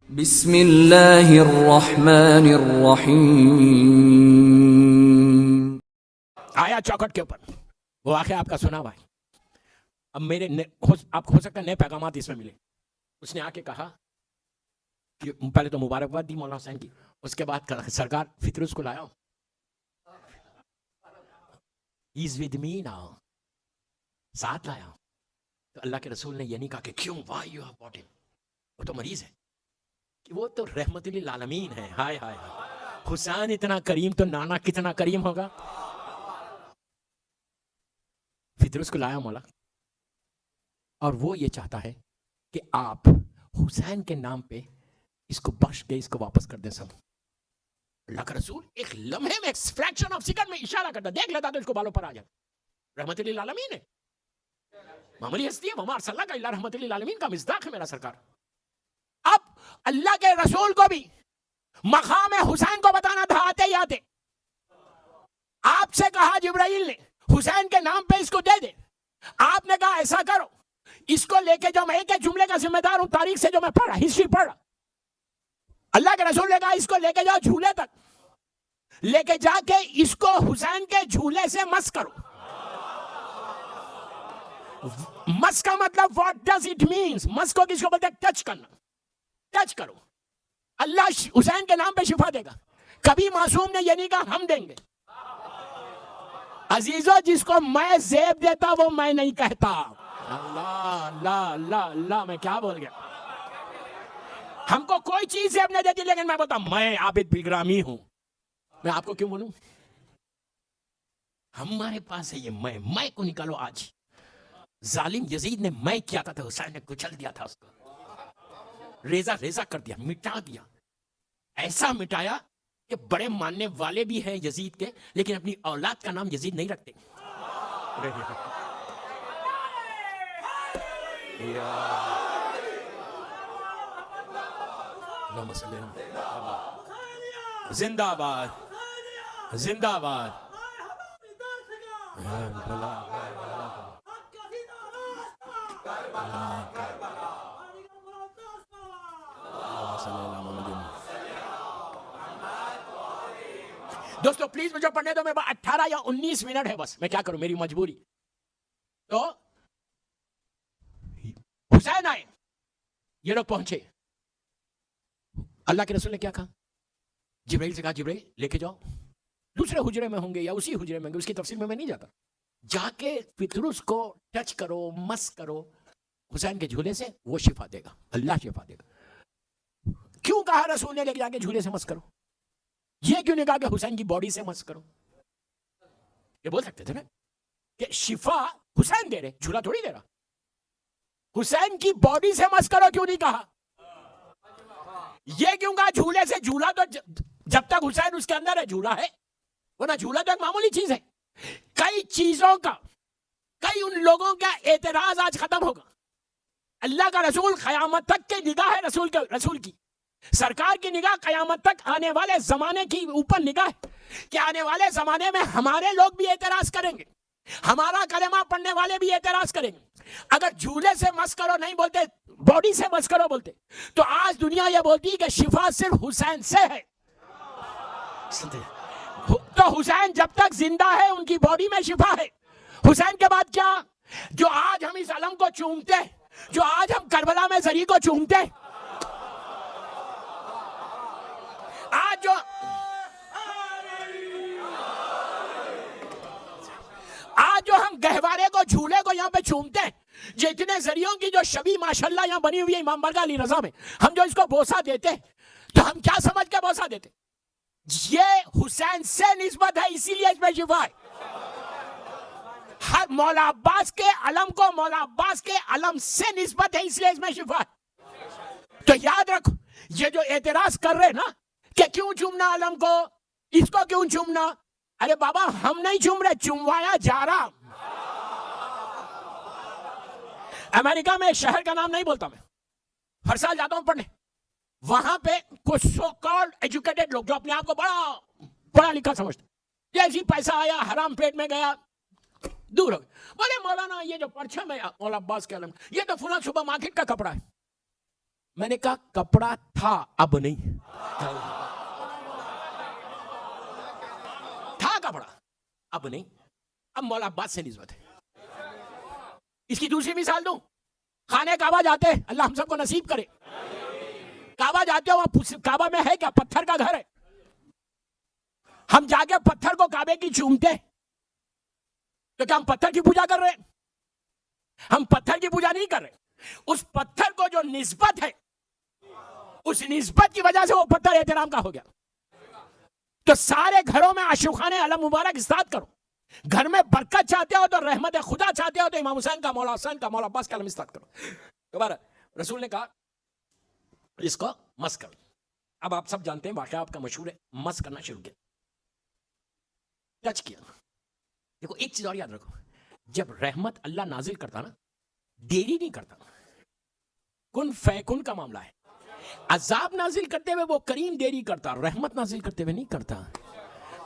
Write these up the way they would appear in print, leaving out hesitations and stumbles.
بسم اللہ الرحمن الرحیم. آیا چوکٹ کے اوپر وہ واقعہ آپ کا سنا ہوا ہے. اب میرے آپ کو ہو سکتا ہے نئے پیغامات اس میں ملے. اس نے آ کے کہا کہ پہلے تو مبارکباد دی مولانا حسین کی, اس کے بعد سرکار فطرس کو لایا, ہی از ود می ناؤ, ساتھ لایا. تو اللہ کے رسول نے یہ نہیں کہا کہ کیوں, وائی یو ہیو باٹ ہم, وہ تو مریض ہے, کہ وہ تو رحمت للعالمین ہے. ہائے ہائے حسین اتنا کریم تو نانا کتنا کریم ہوگا. فطرس کو لایا مولا, اور وہ یہ چاہتا ہے کہ آپ حسین کے نام پہ اس کو بخش کے اس کو واپس کر دیں. سب اللہ کا رسول ایک لمحے میں, ایک فریکشن آف سیکنڈ میں اشارہ کرتا, دیکھ لیتا تو اس کو بالوں پر آ جائے. رحمت للعالمین ہے, معمولی ہستی ہے. وما ارسلناک الا رحمت للعالمین کا مصداق ہے میرا سرکار. اب اللہ کے رسول کو بھی مقام حسین کو بتانا تھا آتے ہی آتے. آپ سے کہا جبرائیل نے حسین کے نام پہ اس کو دے دے. آپ نے کہا ایسا کرو, اس کو لے کے جو میں ایک جملے کا ذمہ دار ہوں, تاریخ سے جو میں پڑھا, ہسٹری پڑھا. اللہ کے رسول نے کہا اس کو لے کے جاؤ جھولے تک, لے کے جا کے اس کو حسین کے جھولے سے مس کرو. مس کا مطلب واٹ ڈز اٹ مینس, مس کو کس کو بولتے ہیں؟ ٹچ کرنا. ٹچ کرو, اللہ حسین کے نام پہ شفا دے گا. کبھی معصوم نے یہ نہیں کہا ہم دیں گے. عزیزو, جس کو میں زیب دیتا وہ میں نہیں کہتا. اللہ اللہ اللہ اللہ, میں کیا بول گیا. ہم کو کوئی چیز زیب نہیں دیتی, لیکن میں بولتا میں عابد بگرامی ہوں. میں آپ کو کیوں بولوں؟ ہمارے پاس ہے یہ میں کو نکالو. آج ظالم یزید نے میں کیا تھا, حسین نے کچل دیا تھا, اس کو ریزہ ریزہ کر دیا, مٹا دیا. ایسا مٹایا کہ بڑے ماننے والے بھی ہیں یزید کے, لیکن اپنی اولاد کا نام یزید نہیں رکھتے. زندہ باد, زندہ باد. دوستو پلیز مجھے پڑھنے دو, میں 18 یا 19 منٹ ہے بس, میں کیا کروں, میری مجبوری. تو حسین آئے, یہ لوگ پہنچے. اللہ کے رسول نے کیا کہا؟ جبرائیل سے کہا جبرائیل لے کے جاؤ, دوسرے حجرے میں ہوں گے یا اسی حجرے میں ہوں گے, اس کی تفصیل میں نہیں جاتا. جا کے فطرس کو ٹچ کرو, مس کرو حسین کے جھولے سے, وہ شفا دے گا, اللہ شفا دے گا. کیوں کہا رسول نے لے کے جا کے جھولے سے مس کرو؟ یہ کیوں نہیں کہا کہ حسین کی باڈی سے مس کرو؟ یہ بول سکتے تھے نا کہ شفا حسین دے رہے, جھولا تھوڑی دے رہا. حسین کی باڈی سے مس کرو کیوں نہیں کہا؟ یہ کیوں کہا جھولے سے؟ جھولا تو جب تک حسین اس کے اندر ہے جھولا ہے, ورنہ جھولا تو ایک معمولی چیز ہے. کئی چیزوں کا, کئی ان لوگوں کا اعتراض آج ختم ہوگا. اللہ کا رسول قیامت تک کی نگاہ ہے, رسول کی سرکار کی نگاہ قیامت تک آنے والے زمانے کی اوپر نگاہ ہے, کہ آنے والے زمانے میں ہمارے لوگ بھی اعتراض کریں گے, ہمارا کلمہ پڑھنے والے بھی اعتراض کریں گے. اگر جھولے سے مس کرو نہیں بولتے, باڈی سے مس کرو بولتے, تو آج دنیا یہ بولتی ہے کہ شفا صرف حسین سے ہے. تو حسین جب تک زندہ ہے ان کی باڈی میں شفا ہے. حسین کے بعد کیا؟ جو آج ہم اس علم کو چومتے, جو آج ہم کربلا میں زری کو چومتے, آج جو ہم گہوارے کو, جھولے کو یہاں پہ چومتے ہیں, جتنے ذریعوں کی جو شبی ماشاءاللہ یہاں بنی ہوئی ہے امام برگاہ علی رضا میں, ہم جو اس کو بوسہ دیتے ہیں, تو ہم کیا سمجھ کے بوسہ دیتے؟ یہ حسین سے نسبت ہے, اسی لیے اس میں شفا ہے. ہر مولا عباس کے علم کو مولا عباس کے علم سے نسبت ہے, اس لیے اس میں شفا ہے. تو یاد رکھو, یہ جو اعتراض کر رہے نا کہ کیوں چومنا علم کو, اس کو کیوں چومنا, ارے بابا ہم نہیں چوم رہے, چوموایا جا رہا. امریکہ میں شہر کا نام نہیں بولتا, میں ہر سال جاتا ہوں پڑھنے. وہاں پہ کچھ سو کالڈ ایجوکیٹڈ لوگ جو اپنے آپ کو بڑا پڑھا لکھا سمجھتے, جیسی پیسہ آیا حرام پیٹ میں گیا, دور ہو گئے. بولے مولانا یہ جو پرچم ہے مولا عباس کے علم, یہ تو فلاں صبح مارکیٹ کا کپڑا ہے. میں نے کہا کپڑا تھا اب نہیں تھا کپڑا اب نہیں. اب مولا عباس سے نسبت ہے. اس کی دوسری مثال دوں. خانہ کعبہ جاتے ہیں, اللہ ہم سب کو نصیب کرے. کعبہ جاتے ہو, وہاں کعبہ میں ہے کیا؟ پتھر کا گھر ہے. ہم جا کے پتھر کو کعبے کی چومتے ہیں تو کیا ہم پتھر کی پوجا کر رہے ہیں؟ ہم پتھر کی پوجا نہیں کر رہے. اس پتھر کو جو نسبت ہے, اس نسبت کی وجہ سے وہ پتھر احترام کا ہو گیا. تو سارے گھروں میں عاشقان علم مبارک استاد کرو. گھر میں برکت چاہتے ہو تو رحمت خدا چاہتے ہو تو امام حسین کا, مولا حسین کا, مولا عباس کا علم استاد کرو. دوبارہ رسول نے کہا اس کو مس کرو. اب آپ سب جانتے ہیں, واقعہ آپ کا مشہور ہے. مس کرنا شروع کیا, ٹچ کیا. دیکھو ایک چیز اور یاد رکھو, جب رحمت اللہ نازل کرتا نا, دیری نہیں کرتا. کن فیکن کا معاملہ ہے. عذاب نازل کرتے ہوئے وہ کریم دیری کرتا, رحمت نازل کرتے ہوئے نہیں کرتا.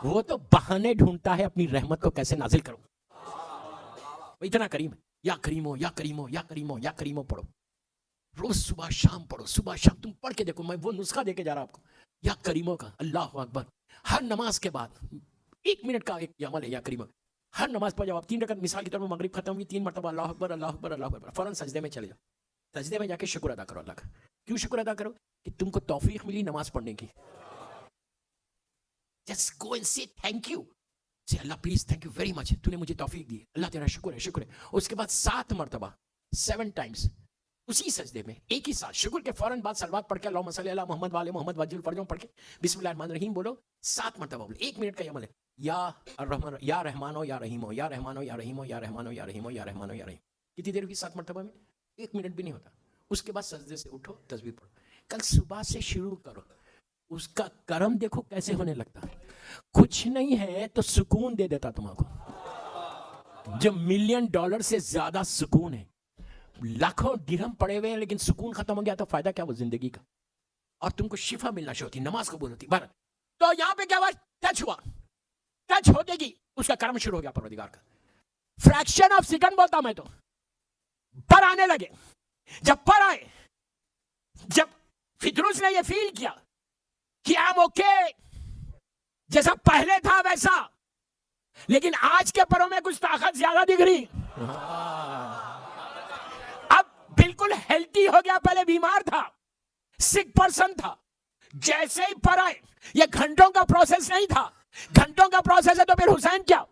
وہ تو بہانے ڈھونڈتا ہے اپنی رحمت کو کیسے نازل کروں. وہ اتنا کریم ہے. یا کریمو یا کریمو یا کریمو یا کریمو پڑھو, روز صبح شام پڑھو, صبح شام. تم پڑھ کے دیکھو, میں وہ نسخہ دے کے جا رہا ہوں آپ کو یا کریموں کا. اللہ اکبر. ہر نماز کے بعد 1 منٹ کا ایک عمل ہے یا کریمو. ہر نماز پڑھ جاؤ آپ 3 رکعت, مثال کے طور پر مغرب ختم ہوئی 3 مرتبہ اللہ اکبر اللہ اکبر اللہ اکبر, فوراً سجدے میں چلے جاؤ. سجدے میں جا کے شکر ادا کرو اللہ کا. کیوں شکر ادا کرو؟ کہ تم کو توفیق ملی نماز پڑھنے کی. Just go and say thank you. Say Allah please thank you very much. تو نے مجھے توفیق دی, اللہ تیرا شکر ہے شکر ہے. اس کے بعد 7 مرتبہ 7 times اسی سجدے میں ایک ہی ساتھ شکر کے فوراً بعد صلوات پڑھ کے اللہم صلی علی محمد والے محمد وجل فرجوں پڑھ کے بسم اللہ الرحمن الرحیم بولو. 7 مرتبہ بولو. 1 منٹ کا یہ عمل ہے. یا الرحمن یا رحمانو یا رحیمو یا رحمانو یا رحیمو یا رحمانو یا رحیمو یا رحمانو یا رحیم. کتنی دیر ہوگی 7 مرتبہ میں؟ 1 منٹ بھی نہیں ہوتا. اس کے بعد سجدے سے اٹھو, تسبیح پڑھو. کل صبح سے شروع کرو. اس کا کرم دیکھو کیسے ہونے لگتا ہے. کچھ نہیں ہے تو سکون دے دیتا تمہارے کو. جو $1 ملین سے زیادہ سکون ہے, لاکھوں درہم پڑے ہوئے ہیں لیکن سکون ختم ہو گیا تو فائدہ کیا وہ زندگی کا. اور تم کو شفا ملنا شروع ہوتی, نماز قبول ہوتی. بھارت تو یہاں پہ کیا ہوا, ٹچ ہوا, ٹچ ہوتے گی اس کا کرم شروع ہو گیا پروردگار کا. فریکشن آف سیکنڈ بولتا میں تو, پر آنے لگے. جب پر آئے, جب فطروس نے یہ فیل کیا کہ I'm okay, جیسا پہلے تھا ویسا, لیکن آج کے پروں میں کچھ طاقت زیادہ دکھ رہی. اب بالکل ہیلتھی ہو گیا, پہلے بیمار تھا, سک پرسن تھا. جیسے ہی پر آئے, یہ گھنٹوں کا پروسیس نہیں تھا. گھنٹوں کا پروسیس ہے تو پھر حسین کیا,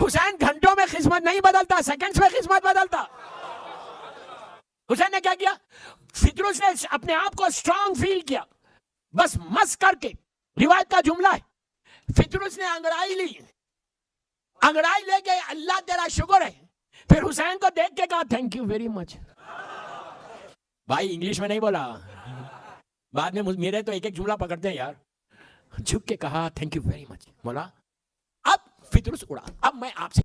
حسین گھنٹوں میں خدمت نہیں بدلتا, سیکنڈز میں خدمت بدلتا. حسین نے کیا کیا, فطروس نے اپنے آپ کو اسٹرانگ فیل کیا, بس مس کر کے. روایت کا جملہ ہے, فطروس نے انگڑائی لی, انگڑائی لے کے اللہ تیرا شکر ہے. پھر حسین کو دیکھ کے کہا تھینک یو ویری مچ. بھائی انگلش میں نہیں بولا, بعد میں میرے تو ایک ایک جملہ پکڑتے ہیں یار. جھک کے کہا تھینک یو ویری مچ. بولا اب فطروس اڑا. اب میں آپ سے